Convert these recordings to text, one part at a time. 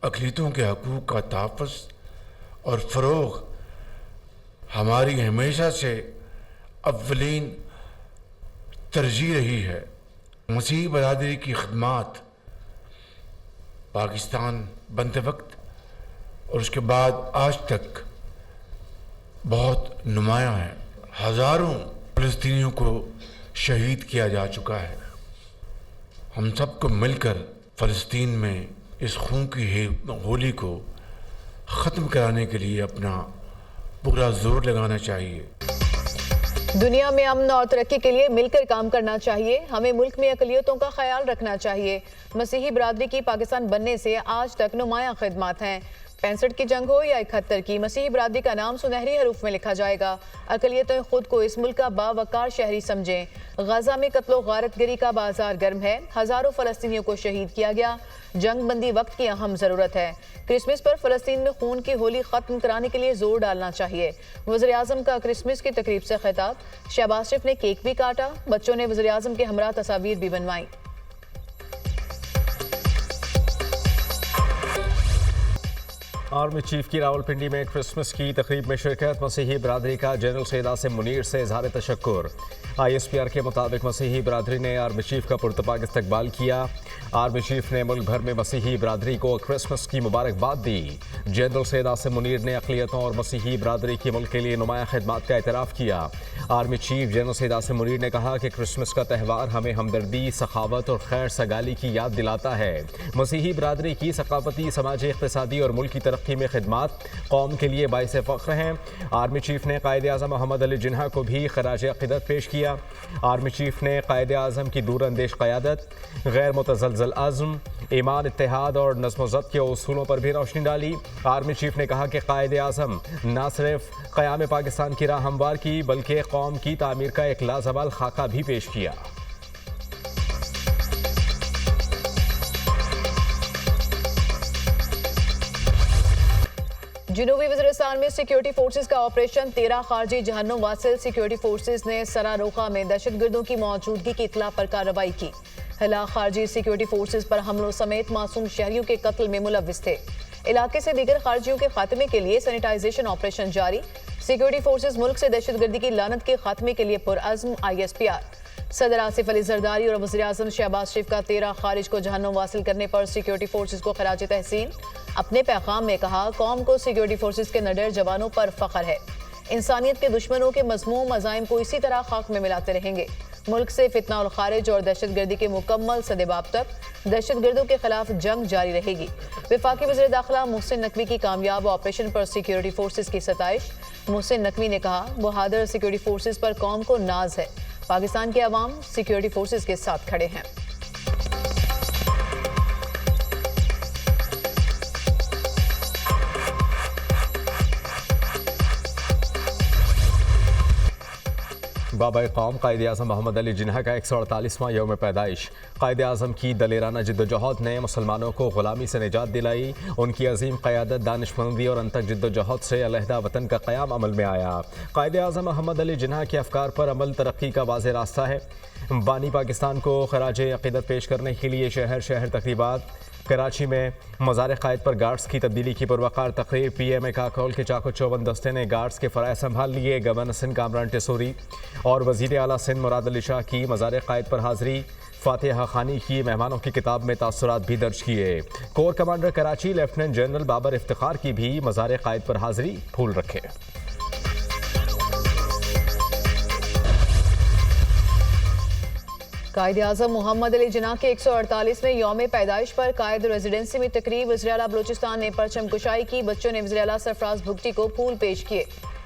अक़लियतों के हकूक़ का तहफ़्फ़ुज़ और फ़रोग़ हमारी हमेशा से अव्वलीन तरजीह रही है। मसीही बरादरी की खिदमत पाकिस्तान बनते वक्त और उसके बाद आज तक बहुत नुमायाँ है। हज़ारों फ़लस्तीनियों को शहीद किया जा चुका है। हम सबको मिलकर फ़लस्तीन में इस खून की होली को ख़त्म कराने के लिए अपना पूरा जोर लगाना चाहिए। दुनिया में अमन और तरक्की के लिए मिलकर काम करना चाहिए। हमें मुल्क में अक़लियतों का ख्याल रखना चाहिए। मसीही बरादरी की पाकिस्तान बनने से आज तक नुमायाँ खिदमत हैं। 65 की जंग हो या 71 की, मसीही बरादरी का नाम सुनहरी हरूफ में लिखा जाएगा। अक़लियतें खुद को इस मुल्क का बावकार शहरी समझें। गजा में कत्लो गारतगिरी का बाजार गर्म है। हज़ारों फ़लस्तीनियों को शहीद किया गया। जंग बंदी वक्त की अहम ज़रूरत है। क्रिसमस पर फ़लस्तीन में खून की होली ख़त्म कराने के लिए जोर डालना चाहिए। वज़ीर-ए-आज़म का क्रिसमस की तकरीब से खिताब। शहबाज शरीफ ने केक भी काटा। बच्चों ने वज़ीर-ए-आज़म के हमरा तस्वीर भी बनवाई। आर्मी चीफ की रावलपिंडी में क्रिसमस की तकरीब में शिरकत। मसीही बरादरी का जनरल सैयद आसिम मुनीर से इज़हार तशक्कुर। ISPR के मुताबिक मसीही बरादरी ने आर्मी चीफ का पुरतपाक इस्तकबाल किया। आर्मी चीफ ने मुल्क भर में मसीही बरादरी को क्रिसमस की मुबारकबाद दी। जनरल सैयद आसिम मुनीर ने अक़लियतों और मसीही बरादरी की मुल्क के लिए नुमायाँ खिदमत का एतराफ़ किया। Army chief general Syed Asim Munir ने कहा कि क्रिसमस का त्यौहार हमें हमदर्दी, सखावत और खैर सगाली की याद दिलाता है। मसीही बरादरी की सकाफती, समाजी, इक़्तिसादी और मुल्क की तरक्की में खिदमत कौम के लिए बाइस फ़ख्र हैं। आर्मी चीफ ने कायदे आज़म मोहम्मद अली जिन्ना को भी खराज अक़ीदत पेश किया। आर्मी चीफ ने कायदे आज़म की दूरअंदेश क़यादत, गैर मुतज़लज़ल अज़्म, ईमान, इत्तेहाद और नज़्म ज़ब्त के उसूलों पर भी रोशनी डाली। आर्मी चीफ ने कहा कि कायदे आज़म न सिर्फ क़याम पाकिस्तान की राह हमवार की, बल्कि कौम की तामीर का एक लाज़वाल खाका भी पेश किया। जनूबी वज़ीरिस्तान में सिक्योरिटी फोर्सेज का ऑपरेशन 13 खारजी जहन्नुम वासिल। सिक्योरिटी फोर्सेज ने सरारोखा में दहशतगर्दों की मौजूदगी की इत्तला पर कार्रवाई की। हिला खारजी सिक्योरिटी फोर्सेज पर हमलों समेत मासूम शहरियों के कत्ल में मुलव्विस थे। इलाके से दीगर खारजियों के खात्मे के लिए सैनिटाइजेशन ऑपरेशन जारी। सिक्योरिटी फोर्सेज मुल्क से दहशतगर्दी की लानत के खात्मे के लिए पुरअज़्म। ISPR सदर आसिफ अली जरदारी और वज़ीर-ए-आज़म शहबाज शरीफ का 13 खारिज को जहन्नुम वासिल करने पर सिक्योरिटी फोर्सेज को खराज तहसीन। अपने पैगाम में कहा, कौम को सिक्योरिटी फोर्सेज के निडर जवानों पर फख्र है। इंसानियत के दुश्मनों के मज़मूम अज़ाइम को इसी तरह खाक में मिलाते रहेंगे। मुल्क से फितना और खारिज और दहशतगर्दी के मुकम्मल सदेबाब तक दहशतगर्दों के खिलाफ जंग जारी रहेगी। वफाकी वज़ीर दाखिला मोहसिन नकवी की कामयाब ऑपरेशन पर सिक्योरिटी फोर्सेज की सताइश। मोहसिन नकवी ने कहा, बहादुर सिक्योरिटी फोर्सेज पर कौम को नाज है। पाकिस्तान के अवाम सिक्योरिटी फोर्सेज के साथ खड़े हैं। बाबा कौम कायदे आज़म मोहम्मद अली जिन्ना का 148वां यौम पैदाइश। कायदे आज़म की दलेराना जिद्दोजहद ने मुसलमानों को ग़ुलामी से निजात दिलाई। उनकी अजीम क़यादत, दानिशमंदी और अंतक जिद्दोजहद से अलहदा वतन का क़याम अमल में आया। कायदे आज़म मोहम्मद अली जिन्ना के अफ़कार पर अमल तरक्की का वाज़ेह रास्ता है। बानी पाकिस्तान को खराज अक़ीदत पेश करने के लिए शहर शहर तक़रीबात। कराची में मज़ार क़ायद पर गार्ड्स की तब्दीली की पुरवकार तकरीब। PMA काकोल के चाको चौवन दस्ते ने गार्ड्स के फ़राइज़ संभाल लिए। गवर्नर सिंध कामरान टेसूरी और वज़ीर आला सिंध मुराद अली शाह की मज़ार क़ायद पर हाज़री। फातिहा खानी की मेहमानों की किताब में तासुरात भी दर्ज किए। Core commander Karachi lieutenant general Babar Iftikhar की भी मज़ार क़ायद पर हाज़री। फूल रखे। कायदे आज़म मोहम्मद अली जिन्ना के 148वें यौम पैदाइश पर कायद रेजिडेंसी में तकरीब। वज़ीर आला बलूचिस्तान ने परचम कुशाई की। बच्चों ने वज़ीर आला सरफराज भुगटी को फूल पेश किए।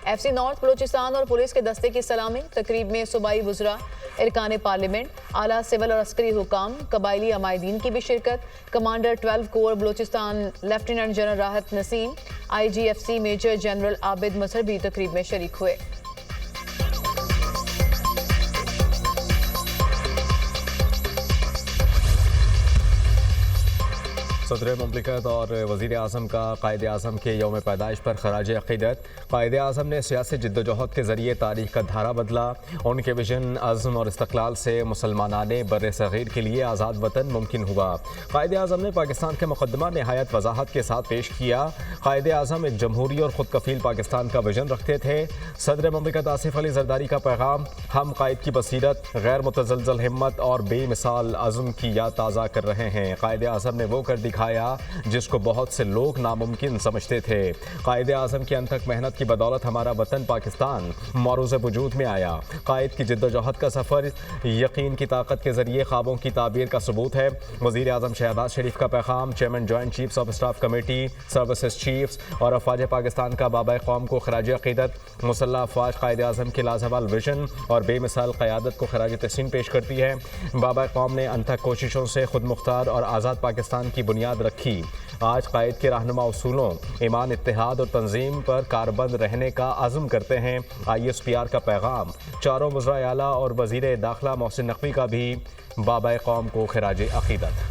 FC नॉर्थ बलूचिस्तान और पुलिस के दस्ते की सलामी। तकरीब में सूबाई वज़रा, इरकान पार्लियामेंट, आला सिविल और अस्करी हुकाम, कबायली अमायदीन की भी शिरकत। Commander 12 corps Balochistan lieutenant general Rahat Naseem, IGFC major general Abid Mazhar भी तकरीब में शरीक हुए। सदर मुमलिकत और वज़ीर आज़म का कायद आज़म के यौम पैदाइश पर खराज अक़ीदत। कायद आज़म ने सियासी जद्दोजहद के ज़रिए तारीख़ का धारा बदला। उनके विजन, अज़्म और इस्तक़लाल से मुसलमानाने बर्र सग़ीर के लिए आज़ाद वतन मुमकिन हुआ। कायद आज़म ने पाकिस्तान का मुक़दमा नहायत वज़ाहत के साथ पेश किया। कायद आज़म एक जमहूरी और ख़ुद कफ़ील पाकिस्तान का विजन रखते थे। सदर मुमलिकत आसिफ अली ज़रदारी का पैगाम, हम कायद की बसीरत, गैर मुतज़लज़ल हिम्मत और बेमिसाल अज़्म की याद ताज़ा कर रहे हैं। कायद आज़म ने वो कर दिखाया जिसको बहुत से लोग नामुमकिन समझते थे। कायद आज़म की अनथक मेहनत की बदौलत हमारा वतन पाकिस्तान मौरूज़ वजूद में आया। कायद की जिद्दोजहद का सफ़र यकीन की ताकत के ज़रिए ख्वाबों की ताबीर का सबूत है। वज़ीर आज़म शहबाज शरीफ का पैगाम, chairman joint chiefs of staff committee, services chiefs और अफवाज पाकिस्तान का बाबा कौम को खराज अक़ीदत। मुसल्लह अफवाज कायद आज़म के लाजवाल विजन और बेमिसाल क़यादत को खराज तहसीन पेश करती है। बाबा कौम ने अनथक कोशिशों से खुद मुख्तार और आज़ाद पाकिस्तान की बुनियाद रखी। आज कायद के रहनुमा उसूलों, ईमान, इत्तेहाद और तंजीम पर कारबंद रहने का अज़्म करते हैं। ISPR का पैगाम, चारों वज़राए आला और वज़ीर दाखिला मोहसिन नकवी का भी बाबा कौम को खराज अक़ीदत।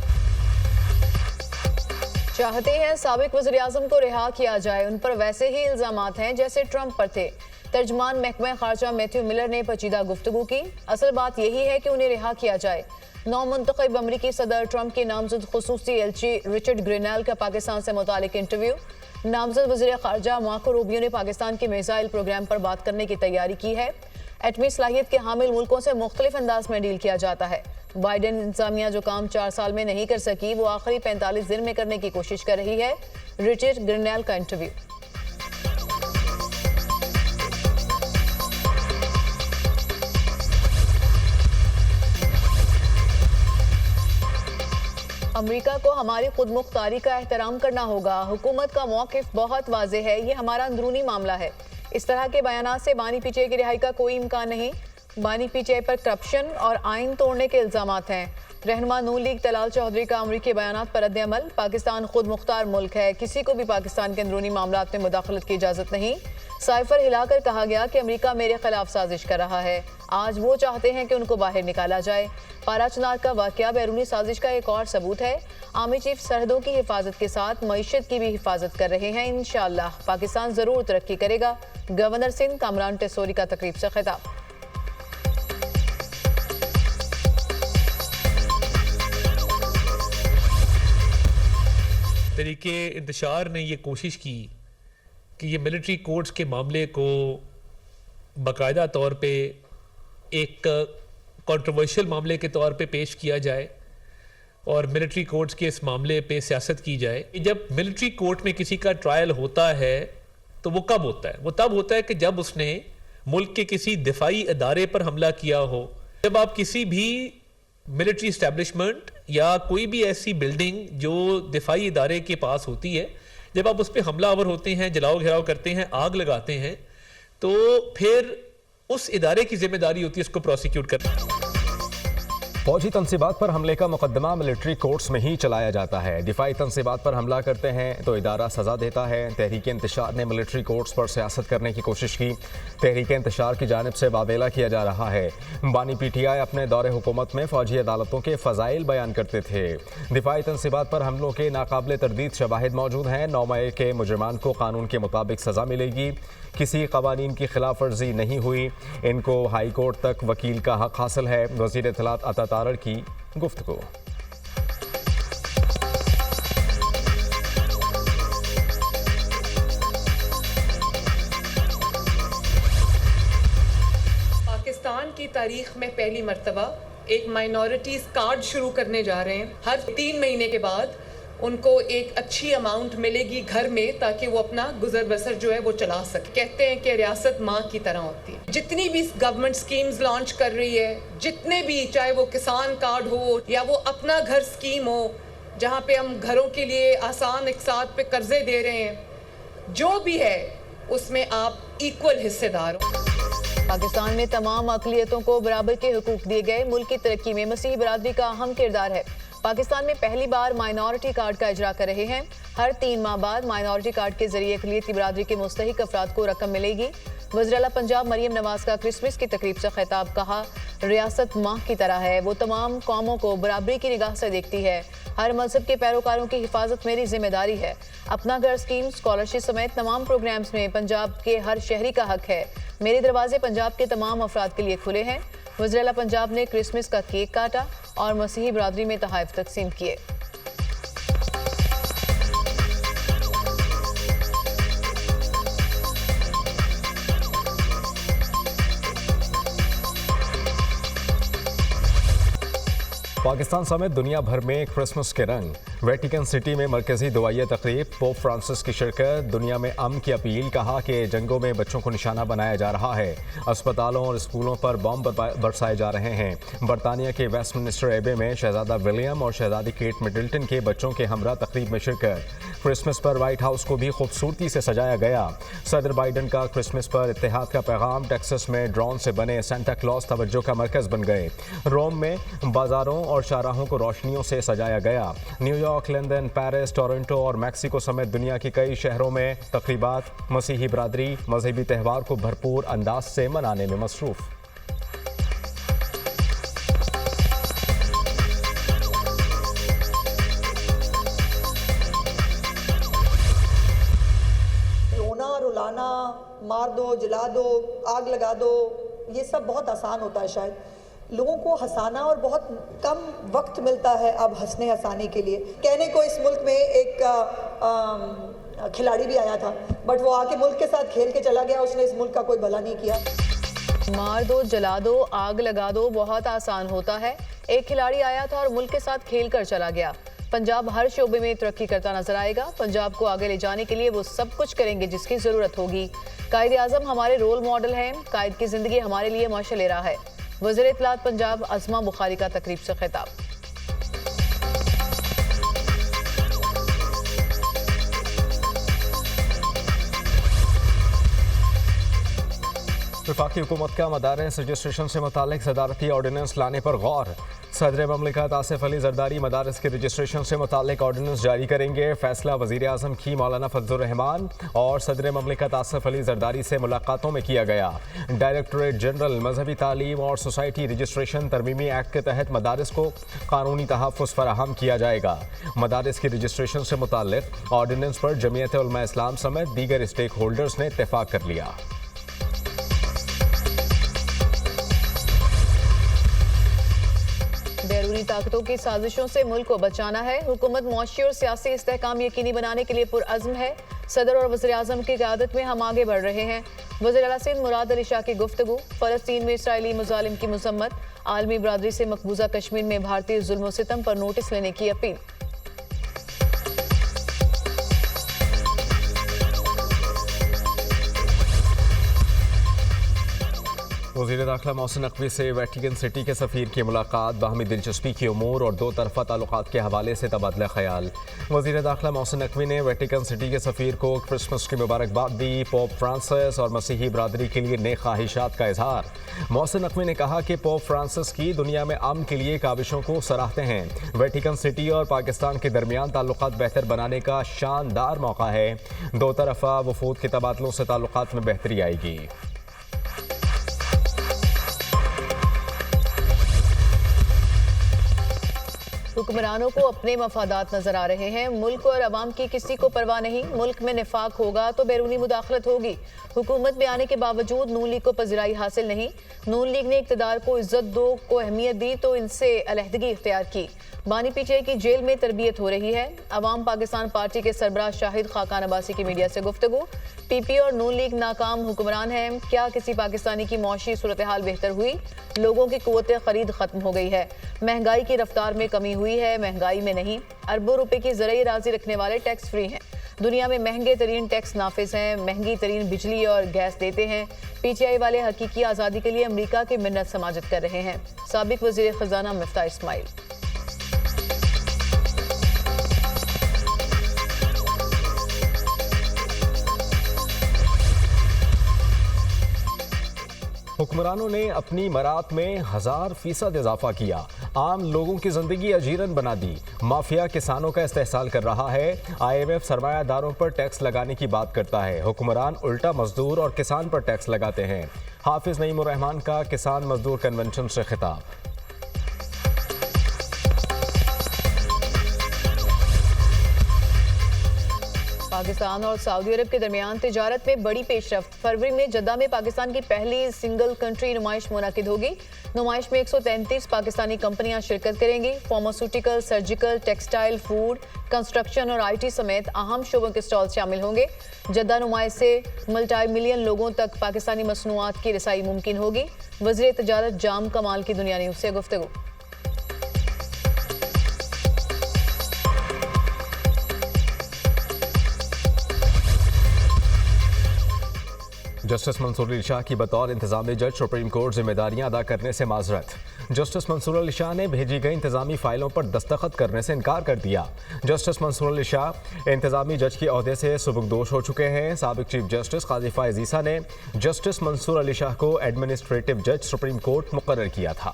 चाहते हैं साबिक वज़ीर आज़म को रिहा किया जाए, उन पर वैसे ही इल्ज़ामात हैं जैसे ट्रंप पर थे। तर्जमान महकमा खारजा मैथ्यू मिलर ने पेचीदा गुफ्तगू की। असल बात यही है कि उन्हें रिहा किया जाए। नौमुंतखब अमरीकी सदर ट्रंप के नामजद खुसूसी एलची रिचर्ड ग्रिनेल का पाकिस्तान से मुतालिक इंटरव्यू। नामजद वज़ीर खारजा मार्को रूबियो ने पाकिस्तान के मिसाइल प्रोग्राम पर बात करने की तैयारी की है। एटमी सलाहियत के हामिल मुल्कों से मुख्तलिफ अंदाज में डील किया जाता है। बाइडेन इंतजामिया जो काम 4 साल में नहीं कर सकी, वो आखिरी 45 दिन में करने की कोशिश कर रही है। रिचर्ड ग्रिनेल का इंटरव्यू। अमेरिका को हमारी खुद मुख्तारी का एहतराम करना होगा। हुकूमत का मौक़िफ़ बहुत वाज़ेह है, ये हमारा अंदरूनी मामला है। इस तरह के बयानात से बानी पीटीआई की रिहाई का कोई इम्कान नहीं। बानी पीटीआई पर करप्शन और आइन तोड़ने के इल्ज़ामात हैं। रहनुमा नून लीग तलाल चौधरी का अमरीकी बयानात पर रद्द-ए-अमल, पाकिस्तान खुद मुख्तार मुल्क है, किसी को भी पाकिस्तान के अंदरूनी मामलात में मुदाखलत की इजाज़त नहीं। साइफर हिलाकर कहा गया कि अमेरिका मेरे खिलाफ साजिश कर रहा है। आज वो चाहते हैं कि उनको बाहर निकाला जाए। पारा चनार का वाक़या बैरूनी साजिश का एक और सबूत है। आर्मी चीफ सरहदों की हिफाजत के साथ मईशत की भी हिफाजत कर रहे हैं। इंशाअल्लाह पाकिस्तान ज़रूर तरक्की करेगा। गवर्नर सिंध कामरान टेसोरी का तकरीब से खिताब। तरीके इंतशार ने ये कोशिश की कि ये मिलिट्री कोर्ट्स के मामले को बाकायदा तौर पे एक कंट्रोवर्शियल मामले के तौर पे पेश किया जाए और मिलिट्री कोर्ट्स के इस मामले पे सियासत की जाए। जब मिलिट्री कोर्ट में किसी का ट्रायल होता है तो वो कब होता है? वो तब होता है कि जब उसने मुल्क के किसी दिफाई अदारे पर हमला किया हो। जब आप किसी भी मिलिट्री इस्टेब्लिशमेंट या कोई भी ऐसी बिल्डिंग जो दिफाई इदारे के पास होती है, जब आप उस पर हमलावर होते हैं, जलाओ घेराव करते हैं, आग लगाते हैं, तो फिर उस इदारे की जिम्मेदारी होती है उसको प्रोसिक्यूट करना। फौजी तनसीबात पर हमले का मुकदमा मिलिट्री कोर्ट्स में ही चलाया जाता है। दिफाई तनसीबात पर हमला करते हैं तो इदारा सज़ा देता है। तहरीक इंतशार ने मिलिट्री कोर्ट्स पर सियासत करने की कोशिश की। तहरीक इंतशार की जानिब से वावेला किया जा रहा है। बानी पीटीआई अपने दौरे हुकूमत में फ़ौजी अदालतों के फ़ज़ाइल बयान करते थे। दिफाई तनसीबात पर हमलों के नाकाबिल तरदीद शवाहिद मौजूद हैं। 9 मई के मुजरिमान को कानून के मुताबिक सज़ा मिलेगी। किसी कवानीन की खिलाफ वर्जी नहीं हुई। इनको हाई कोर्ट तक वकील का हक हासिल है। वज़ीर इत्तलात अता तारड़ की गुफ्तगू। पाकिस्तान की तारीख में पहली मर्तबा एक माइनॉरिटीज कार्ड शुरू करने जा रहे हैं। हर 3 महीने के बाद उनको एक अच्छी अमाउंट मिलेगी घर में, ताकि वो अपना गुजर बसर जो है वो चला सके। कहते हैं कि रियासत माँ की तरह होती है। जितनी भी गवर्नमेंट स्कीम्स लॉन्च कर रही है, जितने भी, चाहे वो किसान कार्ड हो या वो अपना घर स्कीम हो, जहाँ पे हम घरों के लिए आसान इकसात पे कर्जे दे रहे हैं, जो भी है उसमें आप इक्वल हिस्सेदार हो। पाकिस्तान में तमाम अक़लियतों को बराबर के हुकूक दिए गए। मुल्क की तरक्की में मसीही बरादरी का अहम किरदार है। पाकिस्तान में पहली बार माइनॉरिटी कार्ड का इजरा कर रहे हैं। हर 3 माह बाद माइनॉरिटी कार्ड के जरिए अक़लियती बरादरी के मुस्तहिक अफराद को रकम मिलेगी। वज़ीर-ए-आला पंजाब मरियम नवाज का क्रिसमस की तकरीब से खिताब, कहा रियासत माँ की तरह है, वो तमाम कौमों को बराबरी की निगाह से देखती है। हर मजहब के पैरोकारों की हिफाजत मेरी जिम्मेदारी है। अपना घर स्कीम, स्कॉलरशिप समेत तमाम प्रोग्राम्स में पंजाब के हर शहरी का हक है। मेरे दरवाजे पंजाब के तमाम अफराद के लिए खुले हैं। वज़ीर-ए-आला पंजाब ने क्रिसमस का केक काटा और मसीही बरादरी में तोहफे तकसीम किए। पाकिस्तान समेत दुनिया भर में क्रिसमस के रंग। वेटिकन सिटी में मरकजी दुआइया तकरीब, पोप फ्रांसिस की शिरकत, दुनिया में अमन की अपील, कहा कि जंगों में बच्चों को निशाना बनाया जा रहा है, अस्पतालों और स्कूलों पर बम बरसाए जा रहे हैं। बरतानिया के वेस्टमिनिस्टर एबे में शहजादा विलियम और शहजादी केट मिडल्टन के बच्चों के हमरा तकरीब में शिरकत। क्रिसमस पर व्हाइट हाउस को भी खूबसूरती से सजाया गया। सदर बाइडन का क्रिसमस पर इत्तेहाद का पैगाम, टेक्सास में ड्रोन से बने सेंटा क्लॉज तवज्जो का मरकज बन गए। रोम में बाजारों और शाहराहों को रोशनियों से सजाया गया। न्यूयॉर्क, लंदन, पेरिस, टोरंटो और मैक्सिको समेत दुनिया के कई शहरों में तकरीबात। मसीही बरादरी मजहबी त्यौहार को भरपूर अंदाज से मनाने में मसरूफ। रोना, रुलाना, मार दो, जला दो, आग लगा दो, ये सब बहुत आसान होता है। शायद लोगों को हंसाना और बहुत कम वक्त मिलता है अब हंसने हंसाने के लिए। कहने को इस मुल्क में एक खिलाड़ी भी आया था, बट वो आके मुल्क के साथ खेल के चला गया, उसने इस मुल्क का कोई भला नहीं किया। मार दो, जला दो, आग लगा दो, बहुत आसान होता है। एक खिलाड़ी आया था और मुल्क के साथ खेल कर चला गया। पंजाब हर शोबे में तरक्की करता नजर आएगा। पंजाब को आगे ले जाने के लिए वो सब कुछ करेंगे जिसकी जरूरत होगी। कायद आजम हमारे रोल मॉडल हैं, कायद की जिंदगी हमारे लिए मशाल राह है। वज़ीर इत्तलात पंजाब अज़मा बुखारी का तकरीब से खिताब। वफाकी हुकूमत का मदारिस रजिस्ट्रेशन से मुतालिक सदारती ऑर्डिनेंस लाने पर गौर। सदर ममलिकत आसिफ अली जरदारी मदारिस के रजिस्ट्रेशन से मुतालिक ऑर्डिनेंस जारी करेंगे। फैसला वज़ीर आज़म की मौलाना फजलुर रहमान और सदर ममलिकत आसिफ अली जरदारी से मुलाकातों में किया गया। डायरेक्टरेट जनरल मजहबी तालीम और सोसाइटी रजिस्ट्रेशन तरमीमी एक्ट के तहत मदारिस को कानूनी तहफ़्फ़ुज़ फराहम किया जाएगा। मदारिस की रजिस्ट्रेशन से मुतालिक ऑर्डिनेंस पर जमीयत उलमा इस्लाम समेत दीगर स्टेक होल्डर्स ने इत्तेफाक कर लिया। बैरूनी ताकतों की साजिशों से मुल्क को बचाना है। हुकूमत मुआशी और सियासी इस्तेहकाम यकीनी बनाने के लिए पुरअज़्म है। सदर और वज़ीर आज़म की क़यादत में हम आगे बढ़ रहे हैं। वज़ीर आला सिंध मुराद अली शाह की गुफ्तगू। फ़लस्तीन में इसराइली मुज़ालिम की मज़म्मत। आलमी बरादरी से मकबूजा कश्मीर में भारतीय जुल्म सितम पर नोटिस लेने की अपील। वज़ीर दाखिला मोहसिन नकवी से वेटिकन सिटी के सफ़ीर की मुलाकात, बाहमी दिलचस्पी की उमूर और दो तरफ़ा ताल्लुकात के हवाले से तबादला ख्याल। वज़ीर दाखिला मोहसिन नकवी ने वेटिकन सिटी के सफ़ीर को क्रिसमस की मुबारकबाद दी। पोप फ्रांसिस और मसीही बरादरी के लिए नेक ख्वाहिशात का इजहार। मोहसिन नकवी ने कहा कि पोप फ्रांसिस की दुनिया में अमन के लिए काविशों को सराहते हैं। वेटिकन सिटी और पाकिस्तान के दरमियान ताल्लुकात बेहतर बनाने का शानदार मौका है। दो तरफ़ा वफूद के तबादलों से ताल्लुकात में बेहतरी आएगी। हुक्मरानों को अपने मफादात नजर आ रहे हैं। मुल्क और अवाम की किसी को परवाह नहीं। मुल्क में निफाक होगा तो बैरूनी मुदाखलत होगी। हुकूमत में आने के बावजूद नून लीग को पज़िराई हासिल नहीं। नून लीग ने इक़्तिदार को इज्जत दो को अहमियत दी तो इनसे अलहदगी इख्तियार की। बानी पीछे की जेल में तरबियत हो रही है। अवाम पाकिस्तान पार्टी के सरबराह शाहिद खाकान अब्बासी की मीडिया से गुफ्तगू। पीपी और नून लीग नाकाम हुक्मरान हैं। क्या किसी पाकिस्तानी की मौशी सूरत हाल बेहतर हुई? लोगों की कुव्वत खरीद खत्म हो गई है। महंगाई की रफ्तार में कमी हुई है, महंगाई में नहीं। अरबों रुपए की ज़राई राजी रखने वाले टैक्स फ्री हैं। दुनिया में महंगे तरीन टैक्स नाफिज हैं। महंगी तरीन बिजली और गैस देते हैं। पीटीआई वाले हकीकी आज़ादी के लिए अमरीका की मिन्नत समाजत कर रहे हैं। साबिक वज़ीर ख़ज़ाना मिफ्ताह इस्माइल। हुक्मरानों ने अपनी मरात में 1000% इजाफा किया। आम लोगों की जिंदगी अजीरन बना दी। माफिया किसानों का इस्तेहसाल कर रहा है। IMF सरमायादारों पर टैक्स लगाने की बात करता है। हुक्मरान उल्टा मजदूर और किसान पर टैक्स लगाते हैं। हाफिज नईमुर रहमान का किसान मजदूर कन्वेंशन से खिताब। पाकिस्तान और सऊदी अरब के दरमियान तिजारत में बड़ी पेशरफ्त। फरवरी में जद्दा में पाकिस्तान की पहली सिंगल कंट्री नुमाइश मुनक़िद होगी। नुमाइश में 133 पाकिस्तानी कंपनियां शिरकत करेंगी। Pharmaceutical, surgical, textile, food, construction और IT समेत अहम शोबों के स्टॉल शामिल होंगे। जद्दा नुमाइश से मल्टी मिलियन लोगों तक पाकिस्तानी मसनूआत की रसाई मुमकिन होगी। वज़ीर तिजारत जाम कमाल की दुनिया न्यूज़ से गुफ्तगू। जस्टिस मंसूर अली शाह की बतौर इंतजामी जज सुप्रीम कोर्ट जिम्मेदारियां अदा करने से माजरत। जस्टिस मंसूर अली शाह ने भेजी गई इंतजामी फाइलों पर दस्तखत करने से इनकार कर दिया। जस्टिस मंसूर अली शाह इंतजामी जज के ओहदे से सुबुकदोश हो चुके हैं। साबिक चीफ जस्टिस काजी फायज़ ईसा ने जस्टिस मंसूर अली शाह को एडमिनिस्ट्रेटिव जज सुप्रीम कोर्ट मुकर्रर किया था।